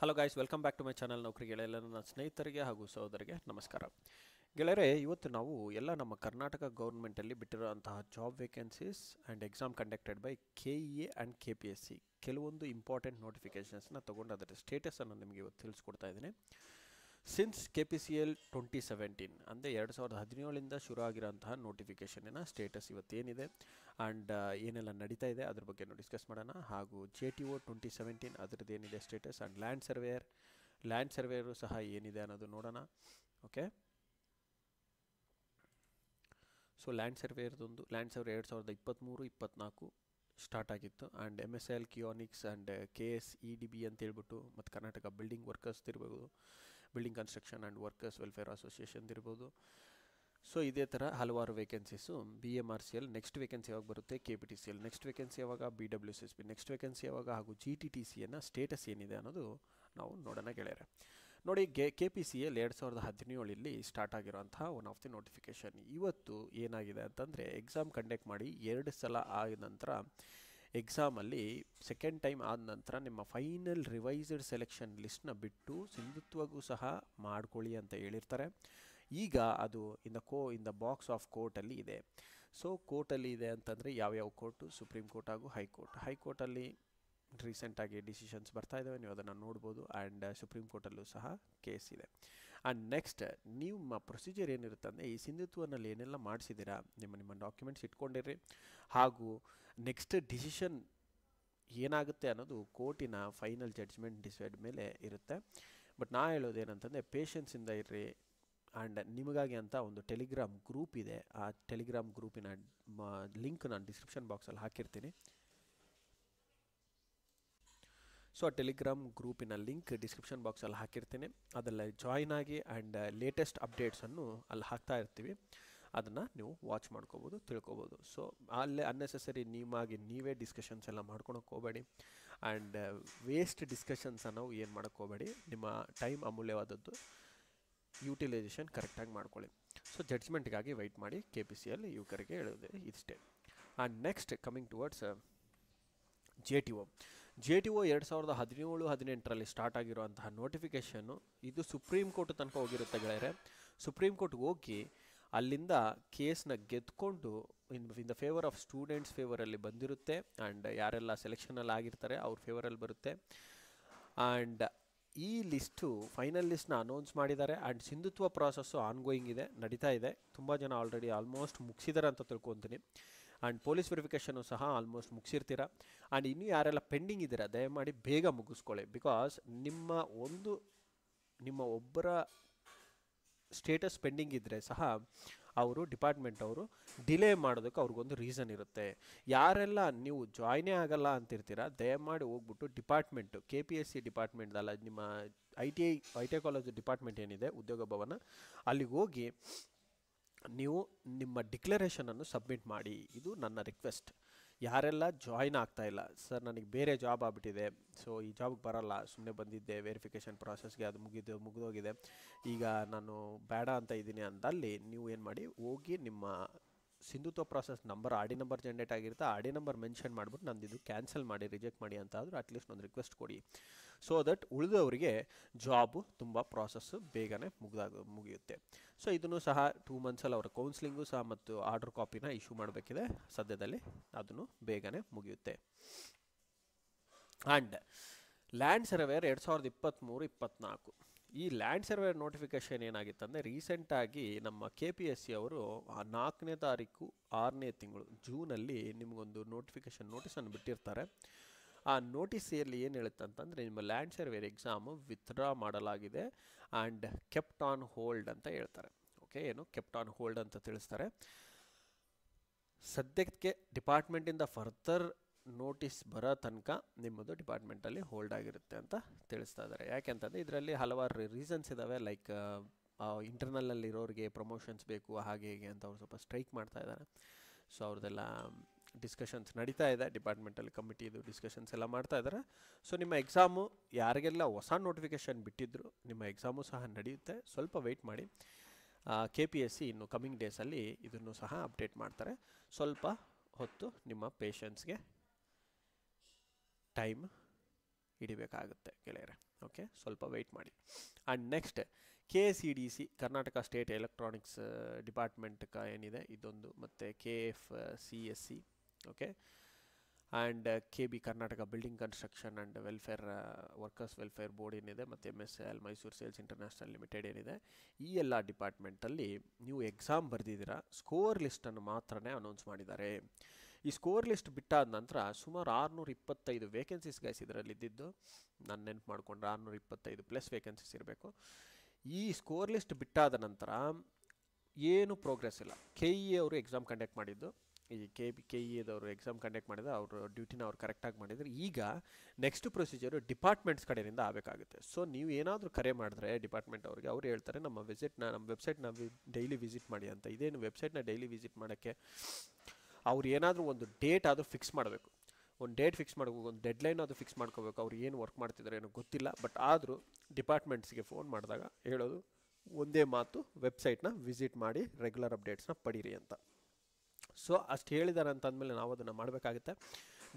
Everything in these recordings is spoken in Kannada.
Hello guys, welcome back to my channel. ನೌಕರಿ ಗೆಳೆಯಲ್ಲ ನನ್ನ ಸ್ನೇಹಿತರಿಗೆ ಹಾಗೂ ಸಹೋದರಿಗೆ ನಮಸ್ಕಾರ. ಗೆಳೆಯರೆ, ಇವತ್ತು ನಾವು ಎಲ್ಲ ನಮ್ಮ ಕರ್ನಾಟಕ ಗೌರ್ಮೆಂಟಲ್ಲಿ ಬಿಟ್ಟಿರುವಂತಹ job vacancies and exam conducted by KEA and KPSC ಕೆಲವೊಂದು ಇಂಪಾರ್ಟೆಂಟ್ ನೋಟಿಫಿಕೇಷನ್ಸ್ನ ತೊಗೊಂಡು ಅದರ ಸ್ಟೇಟಸನ್ನು ನಿಮಗೆ ಇವತ್ತು ತಿಳಿಸ್ಕೊಡ್ತಾ ಇದ್ದೀನಿ. ಸಿನ್ಸ್ KPCL 2017 ಅಂದರೆ 2017 ಶುರು ಆಗಿರೋಂತಹ ನೋಟಿಫಿಕೇಷನಿನ ಸ್ಟೇಟಸ್ ಇವತ್ತೇನಿದೆ ಆ್ಯಂಡ್ ಏನೆಲ್ಲ ನಡೀತಾ ಇದೆ ಅದ್ರ ಬಗ್ಗೆ ಡಿಸ್ಕಸ್ ಮಾಡೋಣ. ಹಾಗೂ JTO 2017 ಅದರದ್ದು ಏನಿದೆ ಸ್ಟೇಟಸ್ ಆ್ಯಂಡ್ ಲ್ಯಾಂಡ್ ಸರ್ವೇಯರು ಸಹ ಏನಿದೆ ಅನ್ನೋದು ನೋಡೋಣ. Okay, so land surveyor 2023-24 start ಆಗಿತ್ತು and MSL Keonics and KSEDB ಅಂತೇಳ್ಬಿಟ್ಟು ಮತ್ತು ಕರ್ನಾಟಕ ಬಿಲ್ಡಿಂಗ್ ವರ್ಕರ್ಸ್ ಇರ್ಬೋದು, building construction and workers welfare association ಇರ್ಬೋದು. ಸೊ ಇದೇ ಥರ ಹಲವಾರು ವೇಕೆನ್ಸೀಸು. BMRCL ನೆಕ್ಸ್ಟ್ ವೇಕೆನ್ಸಿ ಯಾವಾಗ ಬರುತ್ತೆ, KPTCL ನೆಕ್ಸ್ಟ್ ವೇಕೆನ್ಸಿ ಯಾವಾಗ, BWCSB ನೆಕ್ಸ್ಟ್ ವೇಕೆನ್ಸಿ ಯಾವಾಗ, ಹಾಗೂ GTTCನ ಸ್ಟೇಟಸ್ ಏನಿದೆ ಅನ್ನೋದು ನಾವು ನೋಡೋಣ ಗೆಳೆಯರೆ. ನೋಡಿ, KPCL 2017 ಸ್ಟಾರ್ಟ್ ಆಗಿರೋಂತಹ ಒನ್ ಆಫ್ ದಿ ನೋಟಿಫಿಕೇಷನ್. ಇವತ್ತು ಏನಾಗಿದೆ ಅಂತಂದರೆ, ಎಕ್ಸಾಮ್ ಕಂಡಕ್ಟ್ ಮಾಡಿ 2 ಸಲ ಆದ ನಂತರ ಎಕ್ಸಾಮಲ್ಲಿ ಸೆಕೆಂಡ್ ಟೈಮ್ ಆದ ನಂತರ ನಿಮ್ಮ ಫೈನಲ್ ರಿವೈಸ್ಡ್ ಸೆಲೆಕ್ಷನ್ ಲಿಸ್ಟ್ನ ಬಿಟ್ಟು ಸಿಂಧುತ್ವಗೂ ಸಹ ಮಾಡ್ಕೊಳ್ಳಿ ಅಂತ ಹೇಳಿರ್ತಾರೆ. ಈಗ ಅದು ಇನ್ ದ ಬಾಕ್ಸ್ ಆಫ್ ಕೋರ್ಟಲ್ಲಿ ಇದೆ. ಸೊ ಕೋರ್ಟಲ್ಲಿ ಇದೆ ಅಂತಂದರೆ ಯಾವ್ಯಾವ ಕೋರ್ಟು, ಸುಪ್ರೀಂ ಕೋರ್ಟ್ ಹಾಗೂ ಹೈಕೋರ್ಟಲ್ಲಿ ರೀಸೆಂಟಾಗಿ ಡಿಸಿಷನ್ಸ್ ಬರ್ತಾ ಇದ್ದಾವೆ, ನೀವು ಅದನ್ನು ನೋಡ್ಬೋದು. ಆ್ಯಂಡ್ ಸುಪ್ರೀಂ ಕೋರ್ಟಲ್ಲೂ ಸಹ ಕೇಸ್ ಇದೆ. ಆ್ಯಂಡ್ ನೆಕ್ಸ್ಟ್ ನಿಮ್ಮ ಪ್ರೊಸೀಜರ್ ಏನಿರುತ್ತೆ ಅಂದರೆ, ಈ ಸಿಂಧುತ್ವನಲ್ಲಿ ಏನೆಲ್ಲ ಮಾಡಿಸಿದ್ದೀರಾ, ನಿಮ್ಮ ಡಾಕ್ಯುಮೆಂಟ್ಸ್ ಇಟ್ಕೊಂಡಿರ್ರಿ. ಹಾಗೂ ನೆಕ್ಸ್ಟ್ ಡಿಸಿಷನ್ ಏನಾಗುತ್ತೆ ಅನ್ನೋದು ಕೋರ್ಟಿನ ಫೈನಲ್ ಜಡ್ಜ್ಮೆಂಟ್ ಡಿಸೈಡ್ ಮೇಲೆ ಇರುತ್ತೆ. ಬಟ್ ನಾ ಹೇಳೋದೇನಂತಂದರೆ, ಪೇಷನ್ಸಿಂದ ಇರ್ರಿ. ಆ್ಯಂಡ್ ನಿಮಗಾಗಿ ಅಂತ ಒಂದು ಟೆಲಿಗ್ರಾಮ್ ಗ್ರೂಪ್ ಇದೆ. ಆ ಟೆಲಿಗ್ರಾಮ್ ಗ್ರೂಪಿನ ಲಿಂಕ್ ನಾನು ಡಿಸ್ಕ್ರಿಪ್ಷನ್ ಬಾಕ್ಸಲ್ಲಿ ಹಾಕಿರ್ತೀನಿ. ಸೊ ಆ ಟೆಲಿಗ್ರಾಮ್ ಗ್ರೂಪಿನ ಲಿಂಕ್ ಡಿಸ್ಕ್ರಿಪ್ಷನ್ ಬಾಕ್ಸಲ್ಲಿ ಹಾಕಿರ್ತೀನಿ. ಅದೆಲ್ಲ ಜಾಯ್ನ್ ಆಗಿ ಆ್ಯಂಡ್ ಲೇಟೆಸ್ಟ್ ಅಪ್ಡೇಟ್ಸನ್ನು ಅಲ್ಲಿ ಹಾಕ್ತಾ ಇರ್ತೀವಿ. ಅದನ್ನು ನೀವು ವಾಚ್ ಮಾಡ್ಕೋಬೋದು, ತಿಳ್ಕೊಬೋದು. ಸೊ ಅಲ್ಲೇ ಅನ್ನೆಸೆಸರಿ ನೀವೇ ಡಿಸ್ಕಷನ್ಸ್ ಎಲ್ಲ ಮಾಡ್ಕೊಳಕ್ಕೆ ಹೋಗಬೇಡಿ. ಆ್ಯಂಡ್ ವೇಸ್ಟ್ ಡಿಸ್ಕಷನ್ಸನ್ನು ಏನು ಮಾಡೋಕ್ಕೆ ಹೋಗಬೇಡಿ. ನಿಮ್ಮ ಟೈಮ್ ಅಮೂಲ್ಯವಾದದ್ದು, ಯೂಟಿಲೈಸೇಷನ್ ಕರೆಕ್ಟಾಗಿ ಮಾಡ್ಕೊಳ್ಳಿ. ಸೊ ಜಡ್ಜ್ಮೆಂಟ್ಗಾಗಿ ವೆಯ್ಟ್ ಮಾಡಿ. KPCL ಯುವಕರಿಗೆ ಹೇಳೋದು ಇಷ್ಟೇ. And next coming towards JTO 2017-18 start ಆಗಿರುವಂತಹ ನೋಟಿಫಿಕೇಷನ್ನು. ಇದು ಸುಪ್ರೀಂ ಕೋರ್ಟ್ ತನಕ ಹೋಗಿರುತ್ತೆ ಗೆಳೆಯರೆ. ಸುಪ್ರೀಂ ಕೋರ್ಟ್ಗೆ ಹೋಗಿ ಅಲ್ಲಿಂದ ಕೇಸ್ನ ಗೆದ್ಕೊಂಡು in the favour of students ಫೇವರಲ್ಲಿ ಬಂದಿರುತ್ತೆ. ಆ್ಯಂಡ್ ಯಾರೆಲ್ಲ ಸೆಲೆಕ್ಷನಲ್ಲಿ ಆಗಿರ್ತಾರೆ ಅವ್ರ ಫೇವರಲ್ಲಿ ಬರುತ್ತೆ. ಆ್ಯಂಡ್ ಈ ಲಿಸ್ಟು ಫೈನಲ್ ಲಿಸ್ಟ್ನ ಅನೌನ್ಸ್ ಮಾಡಿದ್ದಾರೆ. ಆ್ಯಂಡ್ ಸಿಂಧುತ್ವ ಪ್ರಾಸೆಸ್ಸು ಆನ್ಗೋಯಿಂಗ್ ಇದೆ, ನಡೀತಾ ಇದೆ. ತುಂಬ ಜನ ಆಲ್ರೆಡಿ ಆಲ್ಮೋಸ್ಟ್ ಮುಗಿಸಿದ್ದಾರೆ ಅಂತ ತಿಳ್ಕೊತೀನಿ. ಆ್ಯಂಡ್ ಪೊಲೀಸ್ ವೆರಿಫಿಕೇಷನು ಸಹ ಆಲ್ಮೋಸ್ಟ್ ಮುಗಿಸಿರ್ತೀರ. ಆ್ಯಂಡ್ ಇನ್ನೂ ಯಾರೆಲ್ಲ ಪೆಂಡಿಂಗ್ ಇದ್ದೀರಾ ದಯಮಾಡಿ ಬೇಗ ಮುಗಿಸ್ಕೊಳ್ಳಿ. ಬಿಕಾಸ್ ನಿಮ್ಮ ಒಬ್ಬರ ಸ್ಟೇಟಸ್ ಪೆಂಡಿಂಗ್ ಇದ್ದರೆ ಸಹ ಡಿಪಾರ್ಟ್ಮೆಂಟ್ ಅವರು ಡಿಲೇ ಮಾಡೋದಕ್ಕೆ ಅವ್ರಿಗೊಂದು ರೀಸನ್ ಇರುತ್ತೆ. ಯಾರೆಲ್ಲ ನೀವು ಜಾಯ್ನೇ ಆಗಲ್ಲ ಅಂತಿರ್ತೀರ, ದಯಮಾಡಿ ಹೋಗ್ಬಿಟ್ಟು ಡಿಪಾರ್ಟ್ಮೆಂಟು KPSC ಡಿಪಾರ್ಟ್ಮೆಂಟ್ದಲ್ಲ, ನಿಮ್ಮ I T I college department ಏನಿದೆ, ಉದ್ಯೋಗ ಭವನ, ಅಲ್ಲಿಗೆ ಹೋಗಿ ನೀವು ನಿಮ್ಮ ಡಿಕ್ಲರೇಷನನ್ನು ಸಬ್ಮಿಟ್ ಮಾಡಿ. ಇದು ನನ್ನ ರಿಕ್ವೆಸ್ಟ್. ಯಾರೆಲ್ಲ ಜಾಯ್ನ್ ಆಗ್ತಾಯಿಲ್ಲ, ಸರ್ ನನಗೆ ಬೇರೆ ಜಾಬ್ ಆಗಿಬಿಟ್ಟಿದೆ, ಸೊ ಈ ಜಾಬ್ಗೆ ಬರಲ್ಲ, ಸುಮ್ಮನೆ ಬಂದಿದ್ದೆ ವೆರಿಫಿಕೇಷನ್ ಪ್ರಾಸೆಸ್ಗೆ, ಅದು ಮುಗಿದೋಗಿದೆ, ಈಗ ನಾನು ಬೇಡ ಅಂತ ಇದ್ದೀನಿ ಅಂದಲ್ಲಿ ನೀವು ಏನು ಮಾಡಿ, ಹೋಗಿ ನಿಮ್ಮ ಸಿಂಧುತ್ವ process number R D number generate ಆಗಿರುತ್ತೆ, ಆರ್ ಡಿ ನಂಬರ್ ಮೆನ್ಷನ್ ಮಾಡಿಬಿಟ್ಟು ನಂದು ಇದು ಕ್ಯಾನ್ಸಲ್ ಮಾಡಿ, ರಿಜೆಕ್ಟ್ ಮಾಡಿ ಅಂತ ಆದರೂ ಅಟ್ಲೀಸ್ಟ್ ಒಂದು ರಿಕ್ವೆಸ್ಟ್ ಕೊಡಿ. ಸೊ ದಟ್ ಉಳಿದವರಿಗೆ ಜಾಬು ತುಂಬ ಪ್ರಾಸೆಸ್ಸು ಬೇಗನೆ ಮುಗಿಯುತ್ತೆ. ಸೊ ಇದನ್ನು ಸಹ 2 ಮಂತ್ಸಲ್ಲಿ ಅವರ ಕೌನ್ಸಿಲಿಂಗು ಸಹ ಮತ್ತು ಆರ್ಡರ್ ಕಾಪಿನ ಇಶ್ಯೂ ಮಾಡಬೇಕಿದೆ ಸದ್ಯದಲ್ಲಿ, ಅದನ್ನು ಬೇಗನೆ ಮುಗಿಯುತ್ತೆ. ಆ್ಯಂಡ್ ಲ್ಯಾಂಡ್ ಸರ್ವೇರ್ 2023-24 ಈ ಲ್ಯಾಂಡ್ ಸರ್ವೇರ್ ನೋಟಿಫಿಕೇಷನ್ ಏನಾಗಿತ್ತಂದರೆ, ರೀಸೆಂಟಾಗಿ ನಮ್ಮ KPSC ಅವರು 4ನೇ ತಾರೀಕು 6ನೇ ತಿಂಗಳು ಜೂನಲ್ಲಿ ನಿಮಗೊಂದು ನೋಟಿಸನ್ನು ಬಿಟ್ಟಿರ್ತಾರೆ. ಆ ನೋಟಿಸಲ್ಲಿ ಏನು ಹೇಳುತ್ತೆ ಅಂತಂದರೆ, ನಿಮ್ಮ ಲ್ಯಾಂಡ್ ಸರ್ವೇರ್ ಎಕ್ಸಾಮು ವಿತ್ಡ್ರಾ ಮಾಡಲಾಗಿದೆ ಆ್ಯಂಡ್ ಕೆಪ್ಟ್ ಆನ್ ಹೋಲ್ಡ್ ಅಂತ ಹೇಳ್ತಾರೆ. ಓಕೆ, ಏನು ಕೆಪ್ಟ್ ಆನ್ ಹೋಲ್ಡ್ ಅಂತ ತಿಳಿಸ್ತಾರೆ. ಸದ್ಯಕ್ಕೆ ಡಿಪಾರ್ಟ್ಮೆಂಟಿಂದ ಫರ್ದರ್ ನೋಟಿಸ್ ಬರೋ ತನಕ ನಿಮ್ಮದು ಡಿಪಾರ್ಟ್ಮೆಂಟಲ್ಲಿ ಹೋಲ್ಡ್ ಆಗಿರುತ್ತೆ ಅಂತ ತಿಳಿಸ್ತಾ ಇದ್ದಾರೆ. ಯಾಕೆಂತಂದರೆ ಇದರಲ್ಲಿ ಹಲವಾರು ರೀಸನ್ಸ್ ಇದ್ದಾವೆ. ಲೈಕ್ ಇಂಟರ್ನಲ್ಲಲ್ಲಿರೋರಿಗೆ ಪ್ರಮೋಷನ್ಸ್ ಬೇಕು, ಹಾಗೆ ಹೀಗೆ ಅಂತ ಅವ್ರು ಸ್ವಲ್ಪ ಸ್ಟ್ರೈಕ್ ಮಾಡ್ತಾ ಇದ್ದಾರೆ. ಸೊ ಅವ್ರದ್ದೆಲ್ಲ ಡಿಸ್ಕಷನ್ಸ್ ನಡೀತಾ ಇದೆ, ಡಿಪಾರ್ಟ್ಮೆಂಟಲ್ಲಿ ಕಮಿಟಿದು ಡಿಸ್ಕಷನ್ಸ್ ಎಲ್ಲ ಮಾಡ್ತಾ ಇದ್ದಾರೆ. ಸೊ ನಿಮ್ಮ ಎಕ್ಸಾಮು ಯಾರಿಗೆಲ್ಲ ಹೊಸ ನೋಟಿಫಿಕೇಷನ್ ಬಿಟ್ಟಿದ್ರು, ನಿಮ್ಮ ಎಕ್ಸಾಮು ಸಹ ನಡೆಯುತ್ತೆ. ಸ್ವಲ್ಪ ವೆಯ್ಟ್ ಮಾಡಿ. KPSC ಇನ್ನು ಕಮಿಂಗ್ ಡೇಸಲ್ಲಿ ಇದನ್ನು ಸಹ ಅಪ್ಡೇಟ್ ಮಾಡ್ತಾರೆ. ಸ್ವಲ್ಪ ಹೊತ್ತು ನಿಮ್ಮ ಪೇಷನ್ಸ್ಗೆ ಟೈಮ್ ಹಿಡಿಬೇಕಾಗುತ್ತೆ ಗೆಳೆಯರೆ. ಓಕೆ, ಸ್ವಲ್ಪ ವೆಯ್ಟ್ ಮಾಡಿ. And next KSEDC Karnataka state electronics department ಏನಿದೆ ಇದೊಂದು, ಮತ್ತು KFCSC, okay, and KB Karnataka building construction and welfare workers welfare board ಏನಿದೆ, ಮತ್ತು MSL Mysuru sales international limited ಏನಿದೆ, ಈ ಎಲ್ಲ ಡಿಪಾರ್ಟ್ಮೆಂಟಲ್ಲಿ ನೀವು ಎಕ್ಸಾಮ್ ಬರೆದಿದ್ದೀರಾ, ಸ್ಕೋರ್ ಲಿಸ್ಟನ್ನು ಮಾತ್ರನೇ ಅನೌನ್ಸ್ ಮಾಡಿದ್ದಾರೆ. ಈ ಸ್ಕೋರ್ ಲಿಸ್ಟ್ ಬಿಟ್ಟಾದ ನಂತರ ಸುಮಾರು 625 ವೇಕೆನ್ಸೀಸ್ ಗೈಸ್ ಇದರಲ್ಲಿ ಇದ್ದಿದ್ದು, ನಾನು ನೆನ್ಪು ಮಾಡಿಕೊಂಡ್ರೆ 625 ಪ್ಲಸ್ ವೇಕೆನ್ಸೀಸ್ ಇರಬೇಕು. ಈ ಸ್ಕೋರ್ ಲಿಸ್ಟ್ ಬಿಟ್ಟಾದ ನಂತರ ಏನು ಪ್ರೋಗ್ರೆಸ್ ಇಲ್ಲ. KE ಅವರು ಎಕ್ಸಾಮ್ ಕಂಡಕ್ಟ್ ಮಾಡಿದ್ದು, ಈ KEದವರು ಎಕ್ಸಾಮ್ ಕಂಡಕ್ಟ್ ಮಾಡಿದ್ರೆ ಅವರು ಡ್ಯೂಟಿನ ಅವ್ರು ಕರೆಕ್ಟಾಗಿ ಮಾಡಿದರೆ, ಈಗ ನೆಕ್ಸ್ಟ್ ಪ್ರೊಸೀಜರು ಡಿಪಾರ್ಟ್ಮೆಂಟ್ಸ್ ಕಡೆಯಿಂದ ಆಗಬೇಕಾಗುತ್ತೆ. ಸೊ ನೀವು ಏನಾದರೂ ಕರೆ ಮಾಡಿದ್ರೆ ಡಿಪಾರ್ಟ್ಮೆಂಟ್ ಅವ್ರಿಗೆ, ಅವ್ರು ಹೇಳ್ತಾರೆ ನಮ್ಮ ವೆಬ್ಸೈಟ್ನ ಡೈಲಿ ವಿಸಿಟ್ ಮಾಡಿ ಅಂತ. ಇದೇನು ವೆಬ್ಸೈಟ್ನ ಡೈಲಿ ವಿಸಿಟ್ ಮಾಡೋಕ್ಕೆ ಅವ್ರು ಏನಾದರೂ ಒಂದು ಡೇಟ್ ಆದರೂ ಫಿಕ್ಸ್ ಮಾಡಬೇಕು, ಒಂದು ಡೇಟ್ ಫಿಕ್ಸ್ ಮಾಡಬೇಕು, ಒಂದು ಡೆಡ್ಲೈನ್ ಅದು ಫಿಕ್ಸ್ ಮಾಡ್ಕೋಬೇಕು. ಅವ್ರು ಏನು ವರ್ಕ್ ಮಾಡ್ತಿದ್ದಾರೆ ಏನೋ ಗೊತ್ತಿಲ್ಲ, ಬಟ್ ಆದರೂ ಡಿಪಾರ್ಟ್ಮೆಂಟ್ಸ್ಗೆ ಫೋನ್ ಮಾಡಿದಾಗ ಹೇಳೋದು ಒಂದೇ ಮಾತು, ವೆಬ್ಸೈಟ್ನ ವಿಸಿಟ್ ಮಾಡಿ ರೆಗ್ಯುಲರ್ ಅಪ್ಡೇಟ್ಸ್ನ ಪಡೀರಿ ಅಂತ. ಸೊ ಅಷ್ಟು ಹೇಳಿದ್ದಾರೆ ಅಂತಂದಮೇಲೆ ನಾವು ಅದನ್ನು ಮಾಡಬೇಕಾಗುತ್ತೆ.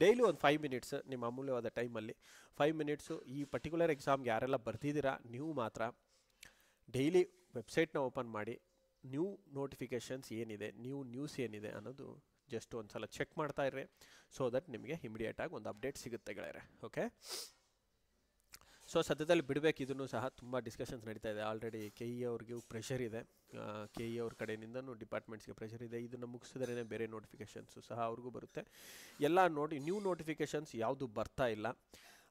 ಡೈಲಿ ಒಂದು 5 ಮಿನಿಟ್ಸ್ ನಿಮ್ಮ ಅಮೂಲ್ಯವಾದ ಟೈಮಲ್ಲಿ 5 ಮಿನಿಟ್ಸು ಈ ಪರ್ಟಿಕ್ಯುಲರ್ ಎಕ್ಸಾಮ್ಗೆ ಯಾರೆಲ್ಲ ಬರ್ತಿದ್ದೀರಾ ನೀವು ಮಾತ್ರ ಡೈಲಿ ವೆಬ್ಸೈಟ್ನ ಓಪನ್ ಮಾಡಿ ನ್ಯೂ ನೋಟಿಫಿಕೇಷನ್ಸ್ ಏನಿದೆ, ನ್ಯೂ ನ್ಯೂಸ್ ಏನಿದೆ ಅನ್ನೋದು ಜಸ್ಟ್ ಒಂದು ಸಲ ಚೆಕ್ ಮಾಡ್ತಾ ಇರ್ರಿ. ಸೊ ದಟ್ ನಿಮಗೆ ಇಮಿಡಿಯೇಟಾಗಿ ಒಂದು ಅಪ್ಡೇಟ್ ಸಿಗುತ್ತೆ ಗೆಳೆಯರೆ. ಓಕೆ, ಸೊ ಸದ್ಯದಲ್ಲಿ ಬಿಡಬೇಕು. ಇದನ್ನು ಸಹ ತುಂಬ ಡಿಸ್ಕಷನ್ಸ್ ನಡೀತಾ ಇದೆ. ಆಲ್ರೆಡಿ KE ಅವ್ರಿಗೂ ಪ್ರೆಷರ್ ಇದೆ, KE ಅವ್ರ ಕಡೆಯಿಂದನೂ ಡಿಪಾರ್ಟ್ಮೆಂಟ್ಸ್ಗೆ ಪ್ರೆಷರ್ ಇದೆ. ಇದನ್ನು ಮುಗಿಸಿದ್ರೇ ಬೇರೆ ನೋಟಿಫಿಕೇಷನ್ಸು ಸಹ ಅವ್ರಿಗೂ ಬರುತ್ತೆ. ಎಲ್ಲ ನ್ಯೂ ನೋಟಿಫಿಕೇಷನ್ಸ್ ಯಾವುದು ಬರ್ತಾ ಇಲ್ಲ,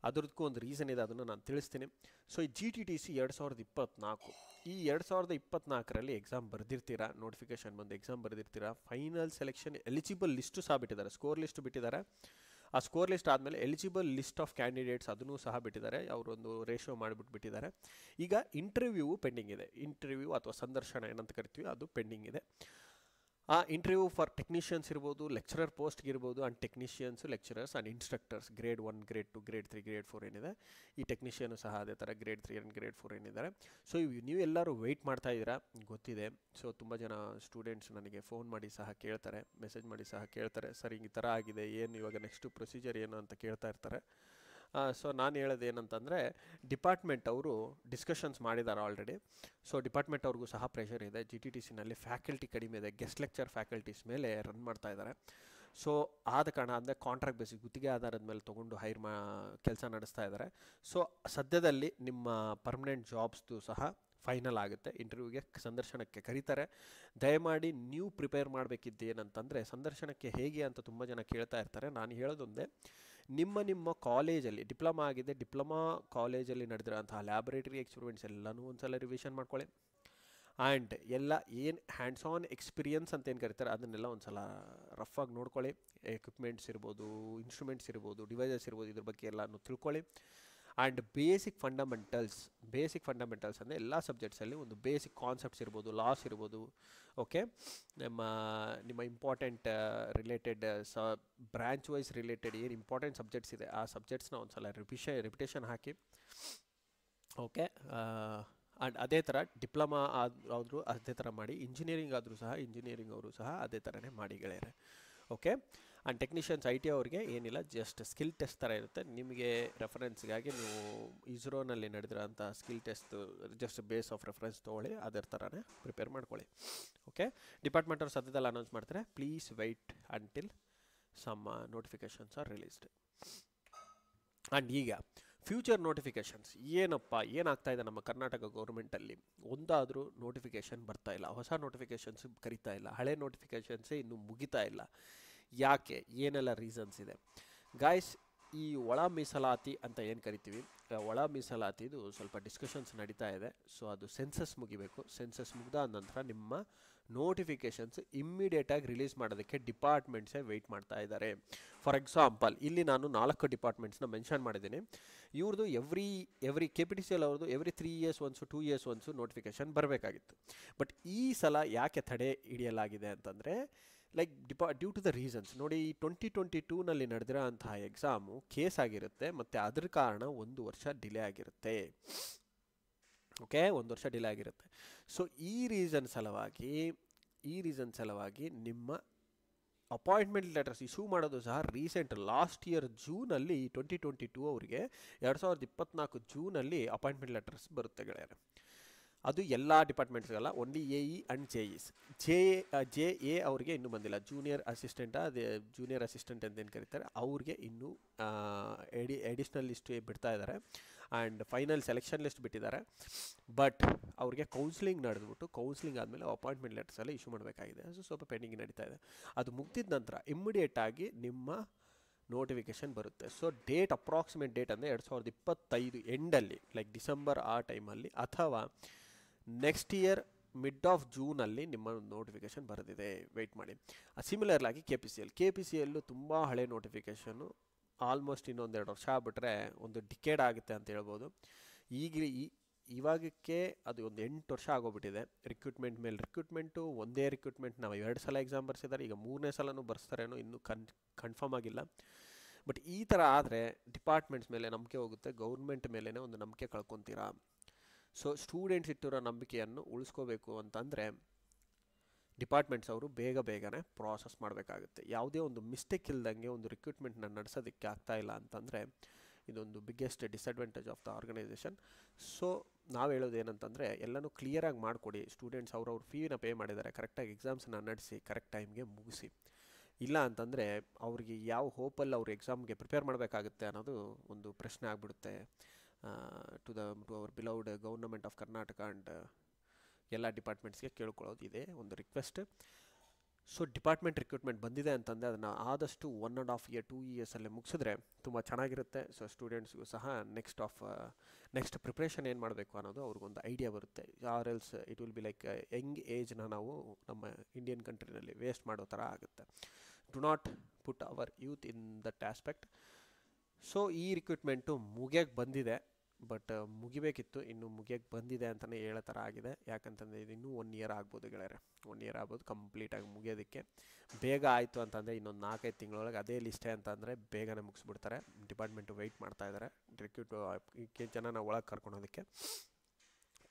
ಅದರದಕ್ಕೂ ಒಂದು ರೀಸನ್ ಇದೆ, ಅದನ್ನು ನಾನು ತಿಳಿಸ್ತೀನಿ. ಸೊ ಈ GTTC 2024, ಈ 2024ರಲ್ಲಿ ಎಕ್ಸಾಮ್ ಬರೆದಿರ್ತೀರಾ, ನೋಟಿಫಿಕೇಷನ್ ಬಂದು ಎಕ್ಸಾಮ್ ಬರೆದಿರ್ತೀರಾ, ಫೈನಲ್ ಸೆಲೆಕ್ಷನ್ ಎಲಿಜಿಬಲ್ ಲಿಸ್ಟು ಸಹ ಬಿಟ್ಟಿದ್ದಾರೆ, ಸ್ಕೋರ್ ಲಿಸ್ಟ್ ಬಿಟ್ಟಿದ್ದಾರೆ. ಆ ಸ್ಕೋರ್ ಲಿಸ್ಟ್ ಆದಮೇಲೆ ಎಲಿಜಿಬಲ್ ಲಿಸ್ಟ್ ಆಫ್ ಕ್ಯಾಂಡಿಡೇಟ್ಸ್ ಅದನ್ನು ಸಹ ಬಿಟ್ಟಿದ್ದಾರೆ, ಅವರೊಂದು ರೇಷಿಯೋ ಮಾಡಿಬಿಟ್ಟಿದ್ದಾರೆ. ಈಗ ಇಂಟರ್ವ್ಯೂ ಪೆಂಡಿಂಗ್ ಇದೆ, ಇಂಟರ್ವ್ಯೂ ಅಥವಾ ಸಂದರ್ಶನ ಏನಂತ ಕರಿತೀವಿ ಅದು ಪೆಂಡಿಂಗ್ ಇದೆ. ಆ ಇಂಟರ್ವ್ಯೂ ಫಾರ್ ಟೆಕ್ನಿಷಿಯನ್ಸ್ ಇರ್ಬೋದು, ಲೆಕ್ಚರರ್ ಪೋಸ್ಟ್ಗೆ ಇರ್ಬೋದು, and technicians, lecturers and instructors grade 1, grade 2, grade 3, grade 4 ಏನಿದೆ, ಈ ಟೆಕ್ನಿಷಿಯನು ಸಹ ಅದೇ ಥರ ಗ್ರೇಡ್ 3 ಆ್ಯಂಡ್ ಗ್ರೇಡ್ 4 ಏನಿದ್ದಾರೆ. ಸೊ ನೀವೆಲ್ಲರೂ ವೆಯ್ಟ್ ಮಾಡ್ತಾ ಇದ್ದೀರಾ ಗೊತ್ತಿದೆ. ಸೊ ತುಂಬ ಜನ ಸ್ಟೂಡೆಂಟ್ಸ್ ನನಗೆ ಫೋನ್ ಮಾಡಿ ಸಹ ಕೇಳ್ತಾರೆ, ಮೆಸೇಜ್ ಮಾಡಿ ಸಹ ಕೇಳ್ತಾರೆ, ಸರ್ ಈ ಥರ ಆಗಿದೆ, ಏನು ಇವಾಗ ನೆಕ್ಸ್ಟು ಪ್ರೊಸೀಜರ್ ಏನು ಅಂತ ಕೇಳ್ತಾ ಇರ್ತಾರೆ. ಸೊ ನಾನು ಹೇಳೋದು ಏನಂತಂದರೆ, ಡಿಪಾರ್ಟ್ಮೆಂಟ್ ಅವರು ಡಿಸ್ಕಷನ್ಸ್ ಮಾಡಿದ್ದಾರೆ ಆಲ್ರೆಡಿ. ಸೊ ಡಿಪಾರ್ಟ್ಮೆಂಟ್ ಅವ್ರಿಗೂ ಸಹ ಪ್ರೆಷರ್ ಇದೆ. GTTCನಲ್ಲಿ ಫ್ಯಾಕಲ್ಟಿ ಕಡಿಮೆ ಇದೆ, ಗೆಸ್ಟ್ ಲೆಕ್ಚರ್ ಫ್ಯಾಕಲ್ಟೀಸ್ ಮೇಲೆ ರನ್ ಮಾಡ್ತಾ ಇದ್ದಾರೆ. ಸೊ ಆದ ಕಾರಣ ಅಂದರೆ ಕಾಂಟ್ರಾಕ್ಟ್ ಬೇಸಿಸ್ ಗುತ್ತಿಗೆ ಆಧಾರದ ಮೇಲೆ ತೊಗೊಂಡು ಕೆಲಸ ನಡೆಸ್ತಾ ಇದ್ದಾರೆ. ಸೊ ಸದ್ಯದಲ್ಲಿ ನಿಮ್ಮ ಪರ್ಮನೆಂಟ್ ಜಾಬ್ಸ್ದು ಸಹ ಫೈನಲ್ ಆಗುತ್ತೆ, ಇಂಟರ್ವ್ಯೂಗೆ ಸಂದರ್ಶನಕ್ಕೆ ಕರೀತಾರೆ. ದಯಮಾಡಿ ನೀವು ಪ್ರಿಪೇರ್ ಮಾಡಬೇಕಿದ್ದು ಏನಂತಂದರೆ, ಸಂದರ್ಶನಕ್ಕೆ ಹೇಗೆ ಅಂತ ತುಂಬ ಜನ ಕೇಳ್ತಾ ಇರ್ತಾರೆ. ನಾನು ಹೇಳೋದೊಂದೇ, ನಿಮ್ಮ ಕಾಲೇಜಲ್ಲಿ ಡಿಪ್ಲೊಮಾ ಆಗಿದೆ, ಡಿಪ್ಲೊಮಾ ಕಾಲೇಜಲ್ಲಿ ನಡೆದಿರೋಂತಹ ಲ್ಯಾಬೊರೇಟರಿ ಎಕ್ಸ್ಪೆರಿಮೆಂಟ್ಸ್ ಎಲ್ಲನೂ ಒಂದು ಸಲ ರಿವಿಷನ್ ಮಾಡ್ಕೊಳ್ಳಿ. ಆ್ಯಂಡ್ ಎಲ್ಲ ಏನು ಹ್ಯಾಂಡ್ಸ್ ಆನ್ ಎಕ್ಸ್ಪೀರಿಯನ್ಸ್ ಅಂತ ಏನು ಕರೀತಾರೆ ಅದನ್ನೆಲ್ಲ ಒಂದು ಸಲ ರಫಾಗಿ ನೋಡ್ಕೊಳ್ಳಿ. ಎಕ್ವಿಪ್ಮೆಂಟ್ಸ್ ಇರ್ಬೋದು, ಇನ್ಸ್ಟ್ರೂಮೆಂಟ್ಸ್ ಇರ್ಬೋದು, ಡಿವೈಸಸ್ ಇರ್ಬೋದು, ಇದ್ರ ಬಗ್ಗೆ ಎಲ್ಲನೂ ತಿಳ್ಕೊಳ್ಳಿ. ಆ್ಯಂಡ್ ಬೇಸಿಕ್ ಫಂಡಮೆಂಟಲ್ಸ್ ಅಂದರೆ ಎಲ್ಲ ಸಬ್ಜೆಕ್ಟ್ಸಲ್ಲಿ ಒಂದು ಬೇಸಿಕ್ ಕಾನ್ಸೆಪ್ಟ್ಸ್ ಇರ್ಬೋದು, ಲಾಸ್ ಇರ್ಬೋದು, ಓಕೆ, ನಿಮ್ಮ important related branch wise related ಏನು ಇಂಪಾರ್ಟೆಂಟ್ ಸಬ್ಜೆಕ್ಟ್ಸ್ ಇದೆ ಆ ಸಬ್ಜೆಕ್ಟ್ಸ್ನ ಒಂದು ಸಲ ರಿಪಿಟೇಷನ್ ಹಾಕಿ. ಓಕೆ, ಆ್ಯಂಡ್ ಅದೇ ಥರ ಡಿಪ್ಲೊಮಾ ಆದರೂ ಅದೇ ಥರ ಮಾಡಿ, ಇಂಜಿನಿಯರಿಂಗ್ ಆದರೂ ಸಹ ಇಂಜಿನಿಯರಿಂಗ್ ಅವರು ಸಹ ಅದೇ ಥರನೇ ಮಾಡಿ ಗೆಳೆಯರೆ. ಓಕೆ, ಆ್ಯಂಡ್ ಟೆಕ್ನಿಷಿಯನ್ಸ್ IT ಅವ್ರಿಗೆ ಏನಿಲ್ಲ, ಜಸ್ಟ್ ಸ್ಕಿಲ್ ಟೆಸ್ಟ್ ಥರ ಇರುತ್ತೆ. ನಿಮಗೆ ರೆಫರೆನ್ಸ್ಗಾಗಿ ನೀವು ಇಸ್ರೋನಲ್ಲಿ ನಡೆದಿರೋಂಥ skill test just base of reference ತೊಗೊಳ್ಳಿ, ಅದರ ಥರನೇ ಪ್ರಿಪೇರ್ ಮಾಡ್ಕೊಳ್ಳಿ. ಓಕೆ, ಡಿಪಾರ್ಟ್ಮೆಂಟ್ ಅವ್ರು ಸದ್ಯದಲ್ಲಿ ಅನೌನ್ಸ್ ಮಾಡ್ತಾರೆ, please wait until some notifications are released. And ಈಗ ಫ್ಯೂಚರ್ ನೋಟಿಫಿಕೇಷನ್ಸ್ ಏನಾಗ್ತಾ ಇದೆ ನಮ್ಮ ಕರ್ನಾಟಕ ಗೌರ್ಮೆಂಟಲ್ಲಿ, ಒಂದಾದರೂ ನೋಟಿಫಿಕೇಷನ್ ಬರ್ತಾ ಇಲ್ಲ, ಹೊಸ ನೋಟಿಫಿಕೇಷನ್ಸ್ ಕರಿತಾ ಇಲ್ಲ, ಹಳೆ ನೋಟಿಫಿಕೇಷನ್ಸೇ ಇನ್ನೂ ಮುಗಿತಾ ಇಲ್ಲ. ಯಾಕೆ, ಏನೆಲ್ಲ ರೀಸನ್ಸ್ ಇದೆ ಗಾಯ್ಸ್? ಈ ಒಳ ಮೀಸಲಾತಿ ಅಂತ ಏನು ಕರಿತೀವಿ, ಒಳ ಮೀಸಲಾತಿದು ಸ್ವಲ್ಪ ಡಿಸ್ಕಷನ್ಸ್ ನಡೀತಾ ಇದೆ. ಸೊ ಅದು ಸೆನ್ಸಸ್ ಮುಗಿಬೇಕು. ಸೆನ್ಸಸ್ ಮುಗಿದ ನಂತರ ನಿಮ್ಮ ನೋಟಿಫಿಕೇಷನ್ಸ್ ಇಮ್ಮಿಡಿಯೇಟಾಗಿ ರಿಲೀಸ್ ಮಾಡೋದಕ್ಕೆ ಡಿಪಾರ್ಟ್ಮೆಂಟ್ಸೇ ವೆಯ್ಟ್ ಮಾಡ್ತಾ ಇದ್ದಾರೆ. ಫಾರ್ ಎಕ್ಸಾಂಪಲ್ ಇಲ್ಲಿ ನಾನು 4 ಡಿಪಾರ್ಟ್ಮೆಂಟ್ಸ್ನ ಮೆನ್ಷನ್ ಮಾಡಿದ್ದೀನಿ. ಇವ್ರದ್ದು ಎವ್ರಿ KPTCL ಅವ್ರದ್ದು every 3 years once 2 years once notification ಬರಬೇಕಾಗಿತ್ತು. ಬಟ್ ಈ ಸಲ ಯಾಕೆ ತಡೆ ಹಿಡಿಯಲಾಗಿದೆ ಅಂತಂದರೆ, like due to the reasons ನೋಡಿ, 2022ನಲ್ಲಿ ನಡೆದಿರೋ ಅಂತಹ ಎಕ್ಸಾಮು ಕೇಸ್ ಆಗಿರುತ್ತೆ, ಮತ್ತು ಅದ್ರ ಕಾರಣ 1 ವರ್ಷ ಡಿಲೇ ಆಗಿರುತ್ತೆ. ಓಕೆ, 1 ವರ್ಷ ಡಿಲೇ ಆಗಿರುತ್ತೆ. ಸೊ ಈ ರೀಸನ್ ಸಲುವಾಗಿ ನಿಮ್ಮ ಅಪಾಯಿಂಟ್ಮೆಂಟ್ ಲೆಟರ್ಸ್ ಇಶ್ಯೂ ಮಾಡೋದು ಸಹ ರೀಸೆಂಟ್ ಲಾಸ್ಟ್ ಇಯರ್ ಜೂನಲ್ಲಿ 2022 ಅವರಿಗೆ 2024 ಜೂನಲ್ಲಿ ಅಪಾಯಿಂಟ್ಮೆಂಟ್ ಲೆಟರ್ಸ್ ಬರುತ್ತೆ ಗೆಳೆಯರೆ. ಅದು ಎಲ್ಲ ಡಿಪಾರ್ಟ್ಮೆಂಟ್ಸ್ಗಲ್ಲ, only A E and JEs. J E ಅವ್ರಿಗೆ ಇನ್ನೂ ಬಂದಿಲ್ಲ. ಜೂನಿಯರ್ ಅಸಿಸ್ಟೆಂಟ್ ಅಂತ ಏನು ಕರೀತಾರೆ ಅವ್ರಿಗೆ ಇನ್ನೂ ಎಡಿಷ್ನಲ್ ಲಿಸ್ಟ್ ಬಿಡ್ತಾ ಇದ್ದಾರೆ ಆ್ಯಂಡ್ ಫೈನಲ್ ಸೆಲೆಕ್ಷನ್ ಲಿಸ್ಟ್ ಬಿಟ್ಟಿದ್ದಾರೆ. ಬಟ್ ಅವ್ರಿಗೆ ಕೌನ್ಸಿಲಿಂಗ್ ನಡೆದ್ಬಿಟ್ಟು ಕೌನ್ಸಿಲಿಂಗ್ ಆದಮೇಲೆ ಅಪಾಯಿಂಟ್ಮೆಂಟ್ ಲೆಟರ್ಸ್ ಎಲ್ಲ ಇಶ್ಯೂ ಮಾಡಬೇಕಾಗಿದೆ. ಸೊ ಸ್ವಲ್ಪ ಪೆಂಡಿಂಗ್ ನಡೀತಾ ಇದೆ. ಅದು ಮುಗ್ದಿದ ನಂತರ ಇಮ್ಮಿಡಿಯೇಟಾಗಿ ನಿಮ್ಮ ನೋಟಿಫಿಕೇಷನ್ ಬರುತ್ತೆ. ಸೊ ಅಪ್ರಾಕ್ಸಿಮೇಟ್ ಡೇಟ್ ಅಂದರೆ 2025 ಎಂಡಲ್ಲಿ, ಲೈಕ್ ಡಿಸೆಂಬರ್ ಆ ಟೈಮಲ್ಲಿ, ಅಥವಾ ನೆಕ್ಸ್ಟ್ ಇಯರ್ ಮಿಡ್ ಆಫ್ ಜೂನಲ್ಲಿ ನಿಮ್ಮ ನೋಟಿಫಿಕೇಷನ್ ಬರೆದಿದೆ, ವೆಯ್ಟ್ ಮಾಡಿ. ಸಿಮಿಲರ್ಲಾಗಿ KPCL ತುಂಬ ಹಳೆ ನೋಟಿಫಿಕೇಷನ್ನು, ಆಲ್ಮೋಸ್ಟ್ ಇನ್ನೊಂದು 2 ವರ್ಷ ಆಗ್ಬಿಟ್ರೆ ಒಂದು ಡಿಕೇಡ್ ಆಗುತ್ತೆ ಅಂತ ಹೇಳ್ಬೋದು. ಇವಾಗಕ್ಕೆ ಅದು ಒಂದು 8 ವರ್ಷ ಆಗೋಗ್ಬಿಟ್ಟಿದೆ. ರಿಕ್ರೂಟ್ಮೆಂಟ್ ಮೇಲೆ ರಿಕ್ರೂಟ್ಮೆಂಟು, ಒಂದೇ ರಿಕ್ರೂಟ್ಮೆಂಟ್ ನಾವು 2 ಸಲ ಎಕ್ಸಾಮ್ ಬರ್ಸಿದ್ದಾರೆ, ಈಗ 3ನೇ ಸಲನೂ ಬರ್ಸ್ತಾರೇನೋ, ಇನ್ನೂ ಕನ್ಫರ್ಮ್ ಆಗಿಲ್ಲ. ಬಟ್ ಈ ಥರ ಆದರೆ ಡಿಪಾರ್ಟ್ಮೆಂಟ್ಸ್ ಮೇಲೆ ನಂಬಿಕೆ ಹೋಗುತ್ತೆ, ಗೌರ್ಮೆಂಟ್ ಮೇಲೇ ಒಂದು ನಂಬಿಕೆ ಕಳ್ಕೊತೀರಾ. ಸೊ ಸ್ಟೂಡೆಂಟ್ಸ್ ಇಟ್ಟಿರೋ ನಂಬಿಕೆಯನ್ನು ಉಳಿಸ್ಕೋಬೇಕು ಅಂತಂದರೆ ಡಿಪಾರ್ಟ್ಮೆಂಟ್ಸ್ ಅವರು ಬೇಗನೆ ಪ್ರಾಸೆಸ್ ಮಾಡಬೇಕಾಗುತ್ತೆ. ಯಾವುದೇ ಒಂದು ಮಿಸ್ಟೇಕ್ ಇಲ್ದಂಗೆ ಒಂದು ರಿಕ್ರೂಟ್ಮೆಂಟ್ನ ನಡೆಸೋದಕ್ಕೆ ಆಗ್ತಾಯಿಲ್ಲ ಅಂತಂದರೆ ಇದೊಂದು biggest disadvantage of the organisation. So ನಾವು ಹೇಳೋದು ಏನಂತಂದರೆ ಎಲ್ಲನೂ ಕ್ಲಿಯರಾಗಿ ಮಾಡಿಕೊಡಿ. ಸ್ಟೂಡೆಂಟ್ಸ್ ಅವ್ರ ಫೀನ ಪೇ ಮಾಡಿದ್ದಾರೆ, ಕರೆಕ್ಟಾಗಿ ಎಕ್ಸಾಮ್ಸನ್ನ ನಡೆಸಿ ಕರೆಕ್ಟ್ ಟೈಮ್ಗೆ ಮುಗಿಸಿ. ಇಲ್ಲ ಅಂತಂದರೆ ಅವ್ರಿಗೆ ಯಾವ ಹೋಪಲ್ಲಿ ಅವ್ರು ಎಕ್ಸಾಮ್ಗೆ ಪ್ರಿಪೇರ್ ಮಾಡಬೇಕಾಗುತ್ತೆ ಅನ್ನೋದು ಒಂದು ಪ್ರಶ್ನೆ ಆಗಿಬಿಡುತ್ತೆ. To our beloved government of Karnataka and ಎಲ್ಲ ಡಿಪಾರ್ಟ್ಮೆಂಟ್ಸ್ಗೆ ಕೇಳ್ಕೊಳ್ಳೋದು ಇದೆ ಒಂದು ರಿಕ್ವೆಸ್ಟ್. ಸೊ ಡಿಪಾರ್ಟ್ಮೆಂಟ್ ರಿಕ್ರೂಟ್ಮೆಂಟ್ ಬಂದಿದೆ ಅಂತಂದರೆ ಅದನ್ನು ಆದಷ್ಟು 1.5 year 2 yearsಲ್ಲೇ ಮುಗಿಸಿದ್ರೆ ತುಂಬ ಚೆನ್ನಾಗಿರುತ್ತೆ. ಸೊ ಸ್ಟೂಡೆಂಟ್ಸ್ಗೂ ಸಹ ನೆಕ್ಸ್ಟ್ ಪ್ರಿಪ್ರೇಷನ್ ಏನು ಮಾಡಬೇಕು ಅನ್ನೋದು ಅವ್ರಿಗೊಂದು ಐಡಿಯಾ ಬರುತ್ತೆ. Or else it will be like young ಏಜ್ನ ನಾವು ನಮ್ಮ ಇಂಡಿಯನ್ ಕಂಟ್ರಿನಲ್ಲಿ ವೇಸ್ಟ್ ಮಾಡೋ ಥರ ಆಗುತ್ತೆ. Do not put our youth in that aspect. So ಈ ರಿಕ್ರೂಟ್ಮೆಂಟು ಮುಗಿಯೋಕ್ಕೆ ಬಂದಿದೆ, ಬಟ್ ಮುಗಿಬೇಕಿತ್ತು, ಇನ್ನು ಮುಗಿಯೋಕ್ಕೆ ಬಂದಿದೆ ಅಂತಲೇ ಹೇಳೋ ಥರ ಆಗಿದೆ. ಯಾಕಂತಂದರೆ ಇದು ಇನ್ನೂ 1 year ಆಗ್ಬೋದು ಗೆಳೆಯರೆ, 1 year ಆಗ್ಬೋದು ಕಂಪ್ಲೀಟಾಗಿ ಮುಗಿಯೋದಕ್ಕೆ. ಬೇಗ ಆಯಿತು ಅಂತಂದರೆ ಇನ್ನೊಂದು 4-5 ತಿಂಗಳೊಳಗೆ ಅದೇ ಲಿಸ್ಟೇ ಅಂತಂದರೆ ಬೇಗನೆ ಮುಗಿಸ್ಬಿಡ್ತಾರೆ. ಡಿಪಾರ್ಟ್ಮೆಂಟು ವೆಯ್ಟ್ ಮಾಡ್ತಾ ಇದ್ದಾರೆ ಜನನ ಒಳಗೆ ಕರ್ಕೊಳೋದಕ್ಕೆ.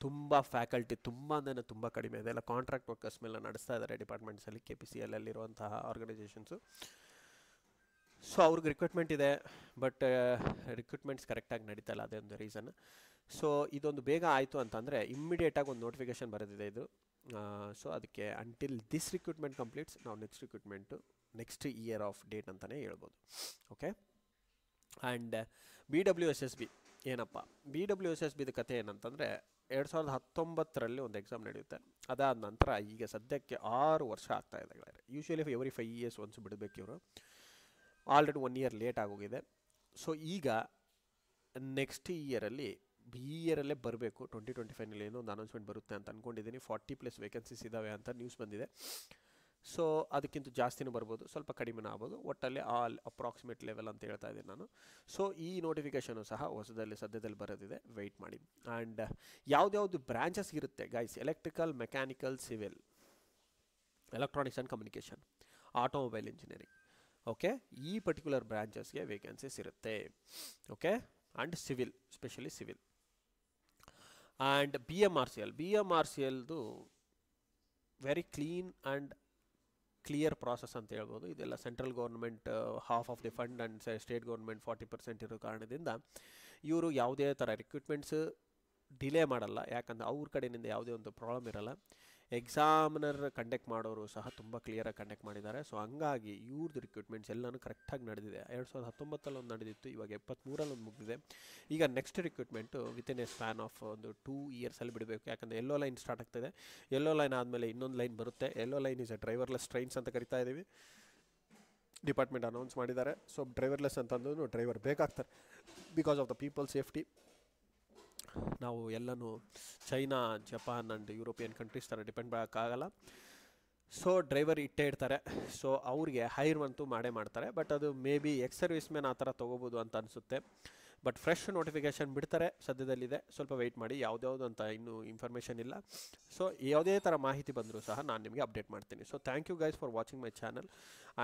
ತುಂಬ ಫ್ಯಾಕಲ್ಟಿ ತುಂಬ ಕಡಿಮೆ ಇದೆ, ಎಲ್ಲ ಕಾಂಟ್ರಾಕ್ಟ್ ವರ್ಕರ್ಸ್ ಮೇಲೆ ನಡೆಸ್ತಾ ಇದ್ದಾರೆ ಡಿಪಾರ್ಟ್ಮೆಂಟ್ಸಲ್ಲಿ, KPCL ಅಲ್ಲಿರುವಂತಹ ಆರ್ಗನೈಸೇಷನ್ಸು. ಸೊ ಅವ್ರಿಗೆ ರಿಕ್ರೂಟ್ಮೆಂಟ್ ಇದೆ, ಬಟ್ ರಿಕ್ರೂಟ್ಮೆಂಟ್ಸ್ ಕರೆಕ್ಟಾಗಿ ನಡೀತಾ ಇಲ್ಲ, ಅದೇ ಒಂದು ರೀಸನ್. ಸೊ ಇದೊಂದು ಬೇಗ ಆಯಿತು ಅಂತಂದರೆ ಇಮ್ಮಿಡಿಯೇಟಾಗಿ ಒಂದು ನೋಟಿಫಿಕೇಷನ್ ಬರೆದಿದೆ ಇದು. ಸೊ ಅದಕ್ಕೆ ಅಂಟಿಲ್ ದಿಸ್ ರಿಕ್ರೂಟ್ಮೆಂಟ್ ಕಂಪ್ಲೀಟ್ಸ್ ನಾವು next recruitment next year of date ಅಂತಲೇ ಹೇಳ್ಬೋದು. ಓಕೆ. ಆ್ಯಂಡ್ BWSSB ಏನಪ್ಪ, BWSSBದ ಕಥೆ ಏನಂತಂದರೆ 2019ರಲ್ಲಿ ಒಂದು ಎಕ್ಸಾಮ್ ನಡೆಯುತ್ತೆ. ಅದಾದ ನಂತರ ಈಗ ಸದ್ಯಕ್ಕೆ 6 ವರ್ಷ ಆಗ್ತಾಯಿದೆ. ಯೂಶ್ವಲಿ ಎವ್ರಿ 5 years ಒನ್ಸ್ ಬಿಡಬೇಕು ಇವರು. ಆಲ್ರೆಡಿ 1 year ಲೇಟ್ ಆಗೋಗಿದೆ. ಸೊ ಈಗ ನೆಕ್ಸ್ಟ್ ಇಯರಲ್ಲೇ ಬರಬೇಕು. 2025ನಲ್ಲಿ ಏನೋ ಒಂದು ಅನೌನ್ಸ್ಮೆಂಟ್ ಬರುತ್ತೆ ಅಂತ ಅಂದ್ಕೊಂಡಿದ್ದೀನಿ. 40+ ವೇಕೆನ್ಸೀಸ್ ಇದ್ದಾವೆ ಅಂತ ನ್ಯೂಸ್ ಬಂದಿದೆ. ಸೊ ಅದಕ್ಕಿಂತ ಜಾಸ್ತಿನೂ ಬರ್ಬೋದು, ಸ್ವಲ್ಪ ಕಡಿಮೆನೂ ಆಗ್ಬೋದು. ಒಟ್ಟಲ್ಲಿ ಅಪ್ರಾಕ್ಸಿಮೇಟ್ ಲೆವೆಲ್ ಅಂತ ಹೇಳ್ತಾ ಇದ್ದೀನಿ ನಾನು. ಸೊ ಈ ನೋಟಿಫಿಕೇಷನು ಸಹ ಸದ್ಯದಲ್ಲಿ ಬರೋದಿದೆ, ವೆಯ್ಟ್ ಮಾಡಿ. ಆ್ಯಂಡ್ ಯಾವ್ದು ಬ್ರಾಂಚಸ್ ಇರುತ್ತೆ guys, electrical, mechanical, civil, electronics and communication, automobile engineering, okay, ಈ ಪರ್ಟಿಕ್ಯುಲರ್ ಬ್ರಾಂಚಸ್ಗೆ ವೇಕೆನ್ಸೀಸ್ ಇರುತ್ತೆ. Okay. And civil, specially civil. And BMRCLದು very clean and clear process ಅಂತ ಹೇಳ್ಬೋದು. ಇದೆಲ್ಲ central government half of the fund and state government 40% ಇರೋ ಕಾರಣದಿಂದ ಇವರು ಯಾವುದೇ ಥರ ರಿಕ್ರೂಟ್ಮೆಂಟ್ಸ್ ಡಿಲೇ ಮಾಡಲ್ಲ. ಯಾಕಂದರೆ ಅವ್ರ ಕಡೆಯಿಂದ ಯಾವುದೇ ಒಂದು ಪ್ರಾಬ್ಲಮ್ ಇರಲ್ಲ. ಎಕ್ಸಾಮಿನರ್ ಕಂಡಕ್ಟ್ ಮಾಡೋರು ಸಹ ತುಂಬ ಕ್ಲಿಯರಾಗಿ ಕಂಡಕ್ಟ್ ಮಾಡಿದ್ದಾರೆ. ಸೊ ಹಂಗಾಗಿ ಇವ್ರದ್ದು ರಿಕ್ರೂಟ್ಮೆಂಟ್ಸ್ ಎಲ್ಲನೂ ಕರೆಕ್ಟಾಗಿ ನಡೆದಿದೆ. 2019ರಲ್ಲಿ ಒಂದು ನಡೆದಿತ್ತು, ಇವಾಗ 2023ರಲ್ಲಿ ಒಂದು ಮುಗಿದಿದೆ. ಈಗ next recruitment within a span of ಒಂದು 2 yearsಲ್ಲಿ ಬಿಡಬೇಕು. ಯಾಕಂದರೆ ಯೆಲ್ಲೋ ಲೈನ್ ಸ್ಟಾರ್ಟ್ ಆಗ್ತಾಯಿದೆ. ಯೆಲ್ಲೋ ಲೈನ್ ಆದಮೇಲೆ ಇನ್ನೊಂದು ಲೈನ್ ಬರುತ್ತೆ. Yellow line is a driverless trains ಅಂತ ಕರಿತಾ ಇದ್ದೀವಿ, ಡಿಪಾರ್ಟ್ಮೆಂಟ್ ಅನೌನ್ಸ್ ಮಾಡಿದ್ದಾರೆ. ಸೊ ಡ್ರೈವರ್ಲೆಸ್ ಅಂತಂದ್ರೂ ಡ್ರೈವರ್ ಬೇಕಾಗ್ತಾರೆ because of the people safety. ನಾವು ಎಲ್ಲನೂ China, Japan and European countries ಥರ ಡಿಪೆಂಡ್ ಮಾಡೋಕ್ಕಾಗಲ್ಲ. ಸೊ ಡ್ರೈವರ್ ಇಟ್ಟೇ ಇರ್ತಾರೆ. ಸೊ ಅವ್ರಿಗೆ ಹೈರ್ ಅಂತೂ ಮಾಡೇ ಮಾಡ್ತಾರೆ. ಬಟ್ ಅದು may be ex service man ಆ ಥರ ತೊಗೋಬೋದು ಅಂತ ಅನಿಸುತ್ತೆ. ಬಟ್ ಫ್ರೆಶ್ ನೋಟಿಫಿಕೇಷನ್ ಬಿಡ್ತಾರೆ, ಸದ್ಯದಲ್ಲಿದೆ, ಸ್ವಲ್ಪ ವೆಯ್ಟ್ ಮಾಡಿ. ಯಾವುದ್ಯಾವುದು ಅಂತ ಇನ್ನೂ ಇನ್ಫಾರ್ಮೇಷನ್ ಇಲ್ಲ. ಸೊ ಯಾವುದೇ ಥರ ಮಾಹಿತಿ ಬಂದರೂ ಸಹ ನಾನು ನಿಮಗೆ ಅಪ್ಡೇಟ್ ಮಾಡ್ತೀನಿ. So thank you guys for watching my channel.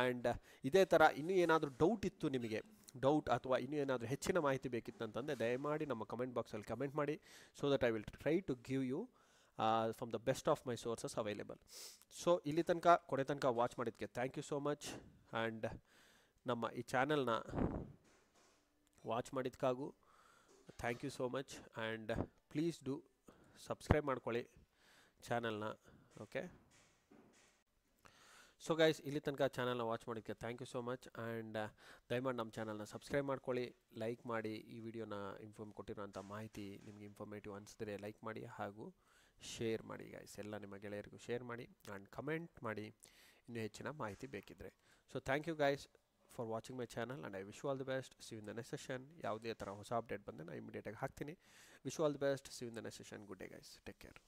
And ಇದೇ ಥರ ಇನ್ನೂ ಏನಾದರೂ ಡೌಟ್ ಇತ್ತು ನಿಮಗೆ, ಅಥವಾ ಇನ್ನೂ ಏನಾದರೂ ಹೆಚ್ಚಿನ ಮಾಹಿತಿ ಬೇಕಿತ್ತು ಅಂತಂದರೆ ದಯಮಾಡಿ ನಮ್ಮ ಕಮೆಂಟ್ ಬಾಕ್ಸಲ್ಲಿ ಕಮೆಂಟ್ ಮಾಡಿ. So that I will try to give you from the best of my sources available. So ಇಲ್ಲಿ ತನಕ ಕೊನೆ ತನಕ ವಾಚ್ ಮಾಡಿದ್ದಕ್ಕೆ thank you so much. And ನಮ್ಮ ಈ ಚಾನಲ್ನ ವಾಚ್ ಮಾಡಿದ್ದಕ್ಕಾಗೂ thank you so much. And please do subscribe ಮಾಡ್ಕೊಳ್ಳಿ ಚಾನಲ್ನ. ಓಕೆ, ಸೊ ಗೈಸ್ ಇಲ್ಲಿ ತನಕ ಚಾನಲ್ನ ವಾಚ್ ಮಾಡಿದ್ದಕ್ಕೆ thank you so much. And ದಯಮಾಡಿ ನಮ್ಮ ಚಾನಲ್ನ ಸಬ್ಸ್ಕ್ರೈಬ್ ಮಾಡ್ಕೊಳ್ಳಿ, ಲೈಕ್ ಮಾಡಿ. ಈ ವಿಡಿಯೋನ ಕೊಟ್ಟಿರೋಂಥ ಮಾಹಿತಿ ನಿಮಗೆ ಇನ್ಫಾರ್ಮೇಟಿವ್ ಅನಿಸಿದ್ರೆ ಲೈಕ್ ಮಾಡಿ, ಹಾಗೂ ಶೇರ್ ಮಾಡಿ ಗೈಸ್. ಎಲ್ಲ ನಿಮ್ಮ ಗೆಳೆಯರಿಗೂ ಶೇರ್ ಮಾಡಿ ಆ್ಯಂಡ್ ಕಮೆಂಟ್ ಮಾಡಿ ಇನ್ನೂ ಹೆಚ್ಚಿನ ಮಾಹಿತಿ ಬೇಕಿದ್ದರೆ. So thank you guys for watching my channel and I wish you all the best. See you in the next session. ಯಾವುದೇ ಥರ ಹೊಸ ಅಪ್ಡೇಟ್ ಬಂದರೆ ನಾನು ಇಮಿಡಿಯೇಟಾಗಿ ಹಾಕ್ತೀನಿ. Wish you all the best. See you in the next session. Good day guys, take care.